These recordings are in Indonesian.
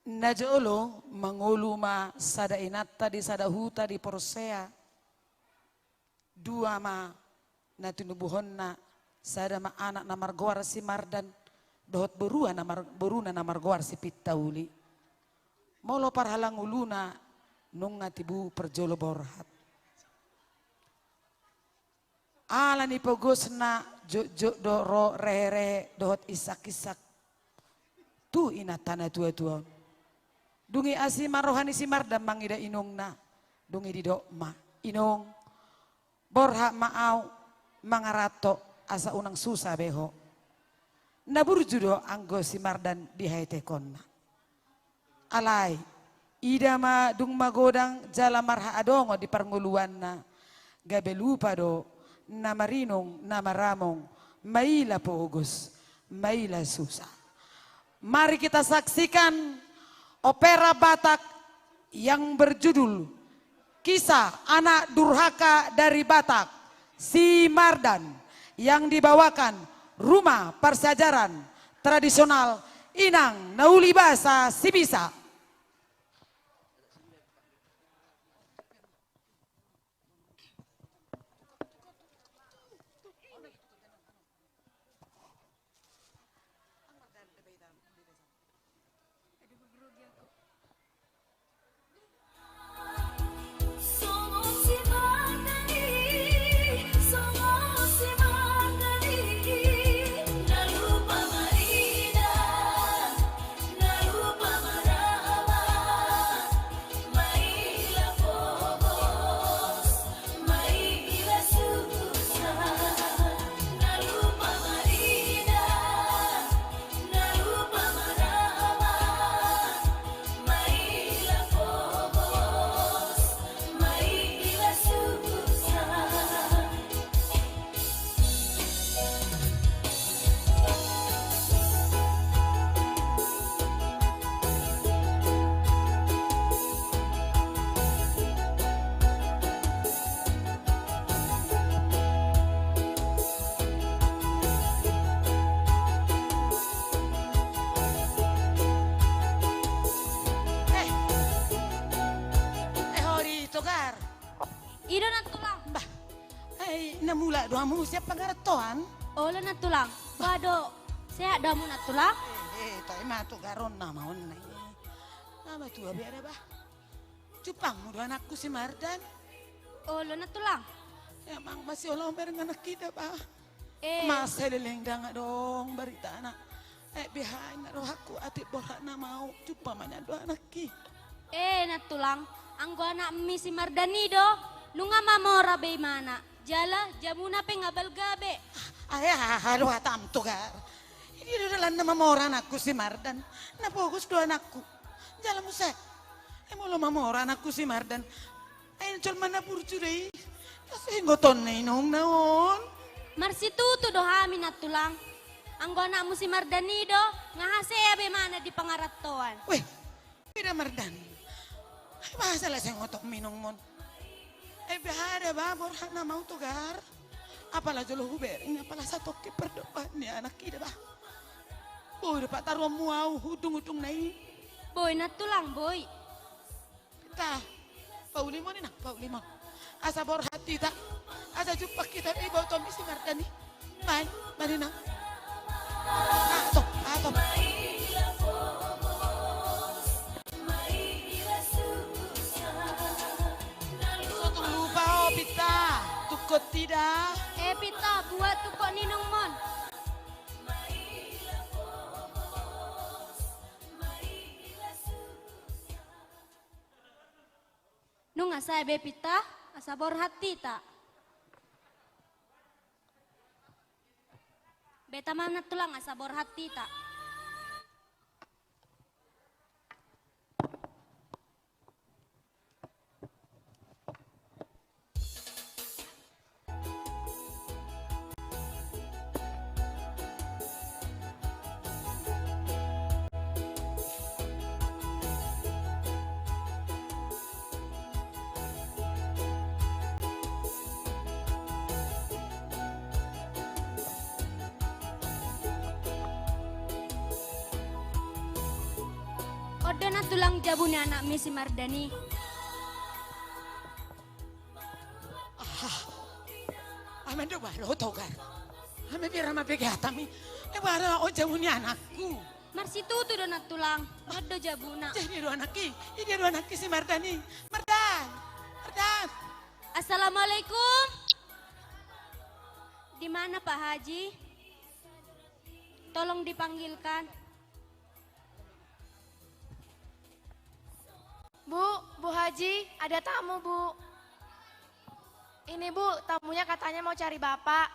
Najolo manguluma sada inatta di sada huta di Porsea. Dua ma na tinubuhonna sada ma anak na margoar si Mardan dohot beruna na margoar si Pittauli. Molo parhalang uluna nung tibu perjolo borhat. Ala ni pogosna jo doro rehe dohot isak-isak. Tu inatana tua-tua. Dungi asi marohani si Mardan mangida inungna. Dungi di dokma inung. Borha maau mangarato asa unang susah beho. Naburjudo anggo si Mardan di haitekonna. Alai ida ma dung magodang jala marha adongo di parnguluanna. Gabe lupa do namarinong namaramong maila pogos maila susah. Mari kita saksikan opera Batak yang berjudul Kisah Anak Durhaka dari Batak, Si Mardan, yang dibawakan Rumah Persajaran Tradisional Inang Nauli Basa Sibisa. Ido na tulang. Bah, namula doamu siap pangaratoan. Ola na tulang. Wado, sehat damu na tulang. Tayo mato garon na maon na. Nama tua biara bah. Cupang mo doan aku si Mardan. Ola na tulang. Emang masih olah bareng anak kita bah. Masa leleng nga dong berita anak. Bihain na doh aku atik borak na mau. Cupa mana doa anak ki. Na tulang. Anggo anak mi si Mardanido. Nunga mamora be mana. Jala jamuna pe ngabal gabe. Halo hatam tugar. Ini udah landa mamora anakku si Mardan. Na fokus doa anakku. Jala musa. Molo mamora anakku si Mardan. Col mana burju deh. Kasi ngoton na inong naon. Marsi tutu do hami na tulang. Anggo anak mu si Mardanido. Ngahase be mana di pangaratoan. Weh, pira Mardan. Bahasa lah saya ngotok minong mon. Behada babor na mau tugar. Apalah jolo hubering, apalah satu ke perdepannya anak kita bah. Boy dapat taruh muau hudung-hudung nai. Boy na tulang boy. Kita, pau limon ini nak, pau limon. Asa bor hati tak, asa jumpa kita di bawah Tommy si Mardani. Mari nak. Atau. Pita, tukot tidak. Pita, buat tukok ninong mon. Nung asa be pita, asa bor hati tak. Beta mana tulang asa bor hati tak. Ada na tulang jabuni anak mi si Mardani. Amen do baro togar. Amen pira mabegatami. Baro o jabuni anakku. Marsitu tu do na tulang. Ada jabuna. Jadi do anakki. Ini do anakki si Mardani. Mardan. Mardan. Assalamualaikum. Di mana Pak Haji? Tolong dipanggilkan. Bu Haji, ada tamu Bu. Ini Bu, tamunya katanya mau cari Bapak.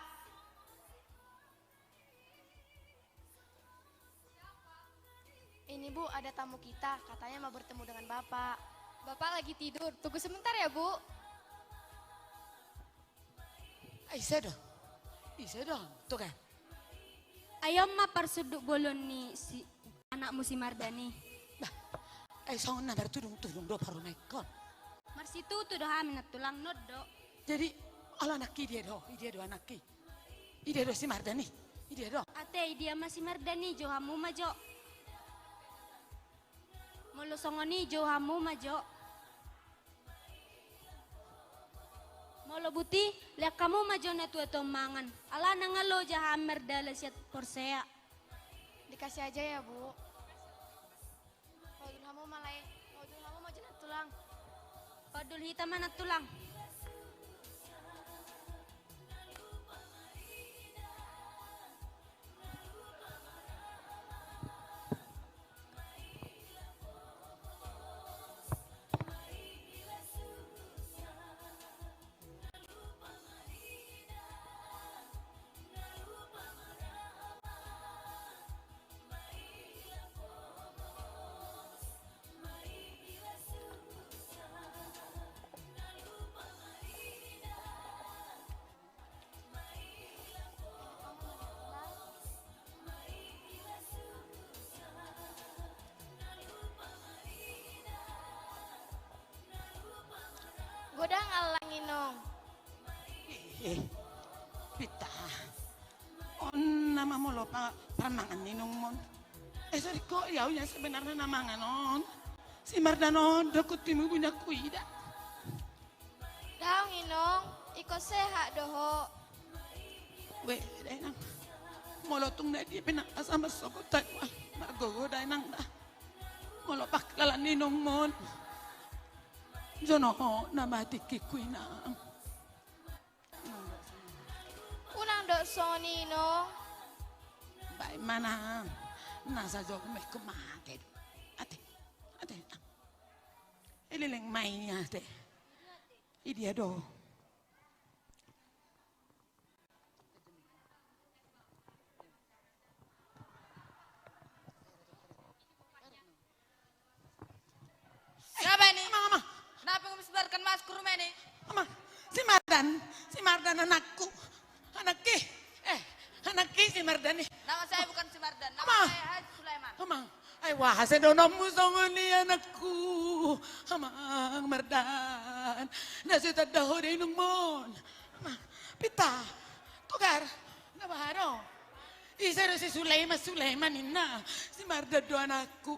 Ini Bu, ada tamu kita, katanya mau bertemu dengan Bapak. Bapak lagi tidur, tunggu sebentar ya Bu. Isa dong. Tuh kan. Ayo ma persuduk bolon ni si anakmu si Mardani. Song na bertudung-tudung do baru nekon. Marsitu tu do hamin na tulang nodo. Jadi ala anakki dia do anakki. Dia do si Mardani. Dia do. Ate dia masih Mardani jo hamu majo. Molo songoni jo hamu majo. Molo buti lihat kamu majo na tua tomangan. Ala nangalo ja hamer dala siat porsea. Dikasih aja ya Bu. Kalau kamu malai, kalau kamu mau jenat tulang. Padul hitam mana tulang. Godang alang inong. Pita. On nama mo lo pamangan ninong mon. Sorry ko, yaw yan sebenarnya namangan on. Si Mardanon, dakot timu punya kuida. Daong inong, iko sehat doho. We, dahil nang. Molotong na di pinakasama sa kutay. Magogo dahil nang na. Molopak lalan ninong mon. Jono ho namati kikuina. Unang do soni inong. Bay mana nasa jog me kumate. Ate. Ilileng may niya ate. Idia do. Kenapa ini? Mama. Kenapa kamu sebarkan mas ke rumah ini? Mama, si Mardan anakku, anakki si Mardan nih. Nama saya bukan Simardan, nama Ma. saya Haji Sulaiman. Amang, wah sedonomu songoni anakku, amang Mardan, nasi tadaho di nungmon, amang, pita, tukar, nabaharo, isero si Sulaiman ina, si Mardan do anakku,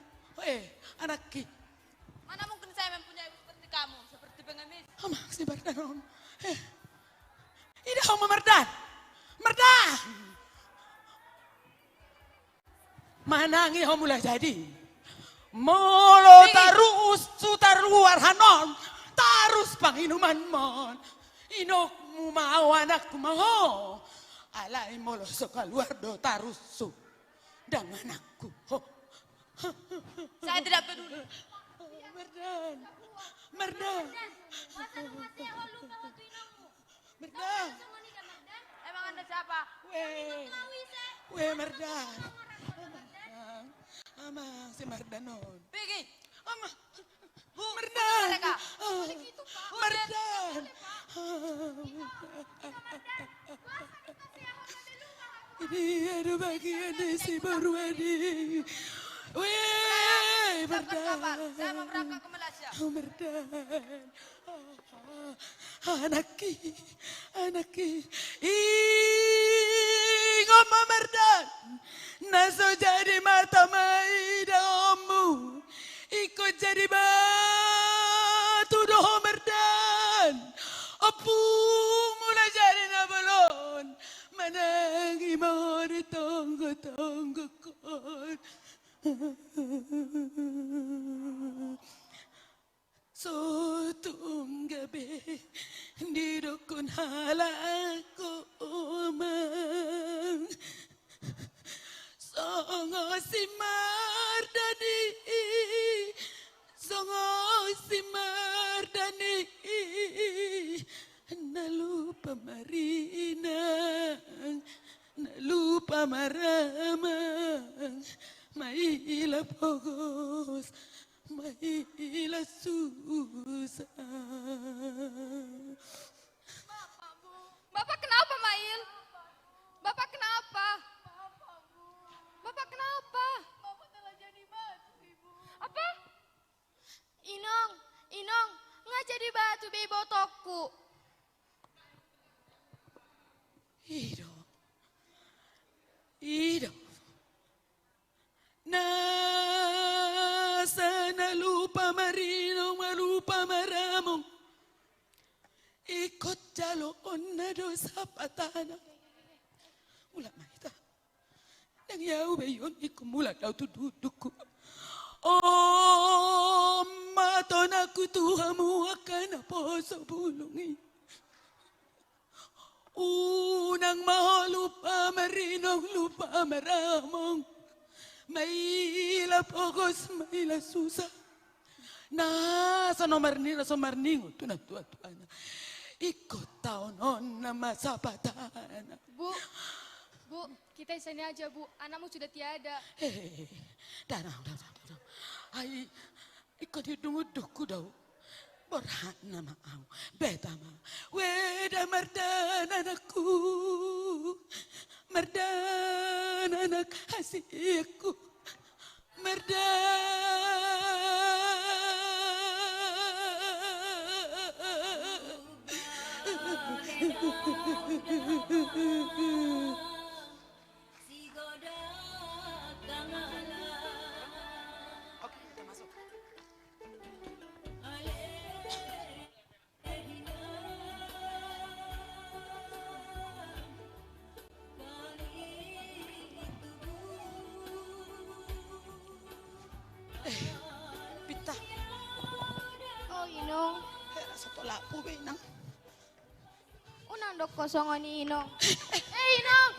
anakki. Mana mungkin saya mempunyai ibu seperti kamu, seperti pengemis. Amang si Mardan, ini kamu Mardan. Manangi ho mulai jadi. Molo tarus sutar luar hanon. Tarus panginuman mon. Inokmu mau anakku mau. Alai molo soka luar do tarusu. Dengan anakku. Saya tidak peduli. Mardan. Emang anda siapa? Mardan. Amang si Mardanon. Pergi. Amang. Bu, Mardan. mereka. Mardan. Ini ada bagian si baru ini. Weh, Dapat kabar, Mardan. saya mau berangkat ke Malaysia. Mardan. Anakki. Ngomong Mardan. Naso jadi mata mai damu. jadi batu doh merdan. Apu mulai jadi nabalon. Manangi mau di tonggo-tonggo kon. Sotong gabi di dukun halaku omang. Songo si Mardani, songo si Mardani, nalupa Marina, nalupa Maramang, maila pogos, maila susah. Bapak kenapa, Mail? Bapak kenapa? Bapak kenapa? Bapak telah jadi batu, Ibu. Apa? Inong, nggak jadi batu be botokku. Hidup. Nasa nalupa marino, malupa maramong. Ikot jaloon na do sa patana. Mula maita. Nangyaw ba yun? Ikumula daw tududuk ko. Oh, mato na kutuha mo akan na po sa bulungi. Unang malupa marinong lupa maramong. Maila pogos, maila susa. Nasa nomor nila sa marningo, tuwa-tuwa na. Ikot taon on na masapatana. Bu, kita di sini aja, Bu. Anakmu sudah tiada. Darang. Ay, ikut hidung-hidungku daw. Borhat na maaw. Beta ma. Weda mardan anakku. Mardan anak hasilku. Oke, kita masuk. Pita. Oh, Inong. Hera sa tolapo ba inang? Unang dok kosongan ni Inong. Inong!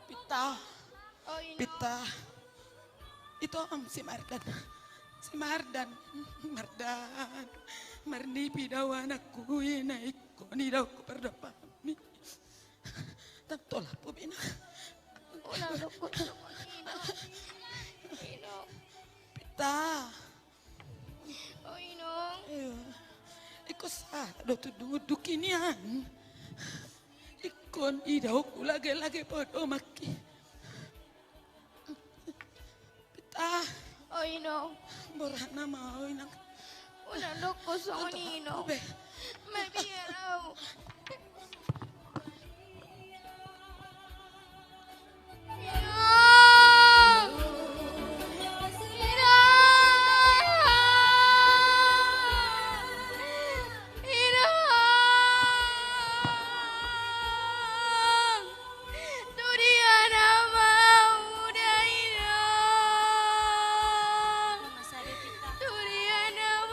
Pita. Oh, Inong. Pita. Ito ang si Mardan. Si Mardan. Marnipi daw anakku inaik ko. Ni daw ko perdapami. Tantola po bina. Unang dok kosongan ni Inong. Inong. Pita. Oh, Inong. Iko sa do tududukin yan. Ikon idaw ko lagi-lagi po maki. Pita. Oh, Inong. Murah na mau inang. Unang dok kosongan ni Inong. Ube. May biyaraw.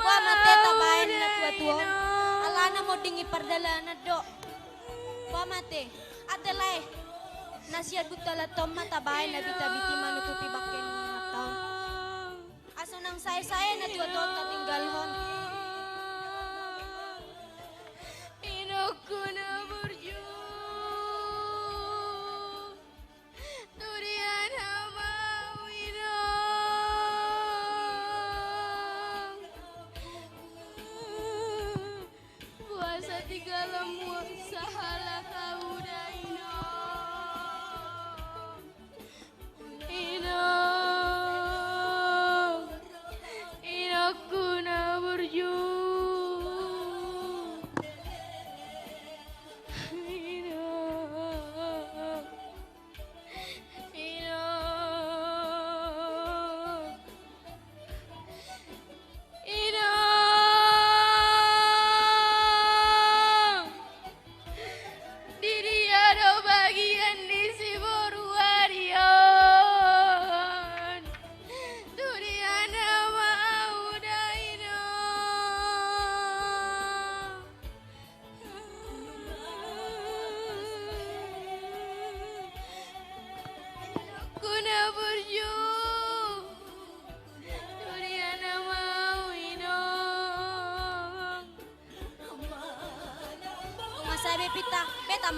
Wah, mate tabayan na tua-tua. Alana mo dingi pardalana do. Wah, mate. Adelay. Nasiad butala tom matabayan na bita-biti manutupi bakin mga taon. Aso nang say-say na tua-tua katinggalhon. Inokku na burju. Durian hamau Inong. Puasa tiga lemu sahala kau dah Inong. Inong. Inokku na burju.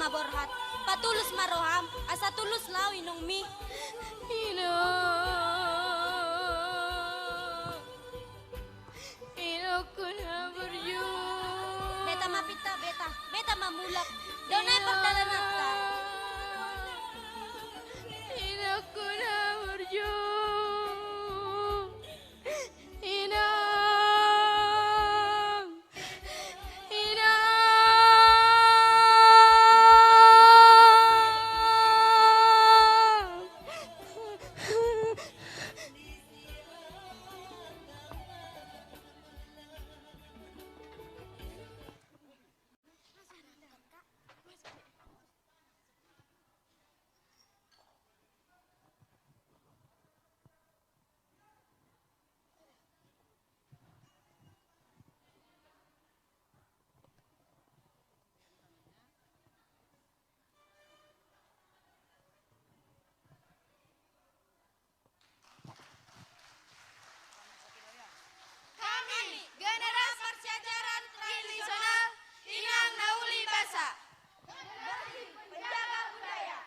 maborhat. Patulus maroham, asa tulus law inong mi. Ino ko na beryu. Beta mapita, beta mamulak. Daw na ipagdalanat ka. Ino ko na beryu. Ino. Ino. Kami, generasi persejaran tradisional Inang Nauli Basa. Penjaga budaya.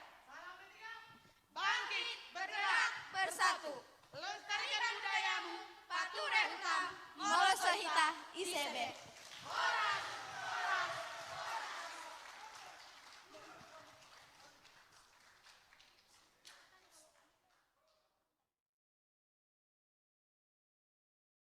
Bangkit, bergerak, bersatu. Lestarikan budayamu, patuh rekam, molo sehita, ICB. Orang